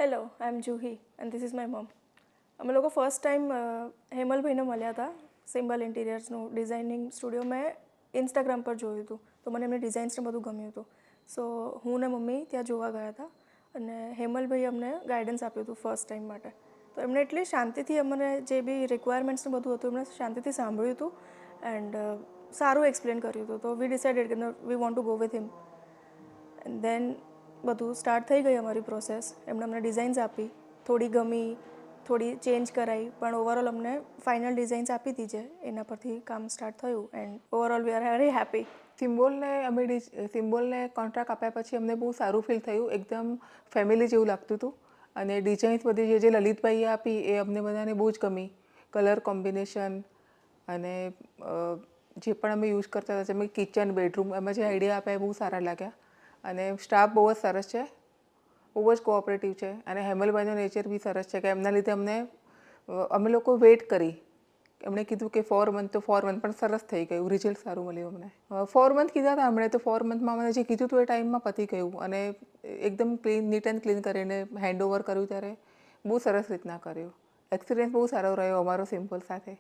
Hello, I am Juhi and this is my mom. અમે લોકો first time હેમલભાઈને મળ્યા હતા. સિમ્બલ ઇન્ટિરિયર્સનું ડિઝાઇનિંગ સ્ટુડિયો મેં ઇન્સ્ટાગ્રામ પર જોયું હતું, તો મને એમની ડિઝાઇન્સને બધું ગમ્યું હતું. સો હું ને મમ્મી ત્યાં જોવા ગયા હતા અને હેમલભાઈ અમને ગાઈડન્સ આપ્યું હતું ફર્સ્ટ ટાઈમ માટે. તો એમણે એટલી શાંતિથી અમને જે બી રિક્વાયરમેન્ટ્સને બધું હતું એમણે શાંતિથી સાંભળ્યું હતું એન્ડ સારું એક્સપ્લેન કર્યું હતું. તો વી ડિસાઇડેડ કે we want to go with him. And then બધું સ્ટાર્ટ થઈ ગઈ અમારી પ્રોસેસ. એમણે અમને ડિઝાઇન્સ આપી, થોડી ગમી, થોડી ચેન્જ કરાવી, પણ ઓવરઓલ અમને ફાઇનલ ડિઝાઇન્સ આપી હતી જે એના પરથી કામ સ્ટાર્ટ થયું and overall we are very happy. સિમ્બોલને કોન્ટ્રાક્ટ આપ્યા પછી અમને બહુ સારું ફીલ થયું, એકદમ ફેમિલી જેવું લાગતું હતું. અને ડિઝાઇન્સ બધી જે લલિતભાઈએ આપી એ અમને બધાને બહુ જ ગમી. કલર કોમ્બિનેશન અને જે પણ અમે યુઝ કરતા હતા, જેમ કે કિચન, બેડરૂમ, એમાં જે આઈડિયા આપ્યા એ બહુ સારા લાગ્યા. અને સ્ટાફ બહુ જ સરસ છે, બહુ જ કોઓપરેટિવ છે. અને હેમલભાઈનો નેચર બી સરસ છે કે એમના લીધે અમે લોકો વેઇટ કરી. એમણે કીધું કે 4 મંથ તો 4 મંથ પણ સરસ થઈ ગયું, રિઝલ્ટ સારું મળ્યું અમને. 4 મંથ કીધા હતા અમણે, તો 4 મંથમાં મને જે કીધું હતું એ ટાઈમમાં પતી ગયું. અને એકદમ નીટ એન્ડ ક્લીન કરીને હેન્ડ ઓવર કર્યું ત્યારે બહુ સરસ રીતના કર્યું. એક્સપિરિયન્સ બહુ સારો રહ્યો અમારો સિમ્બોલ સાથે.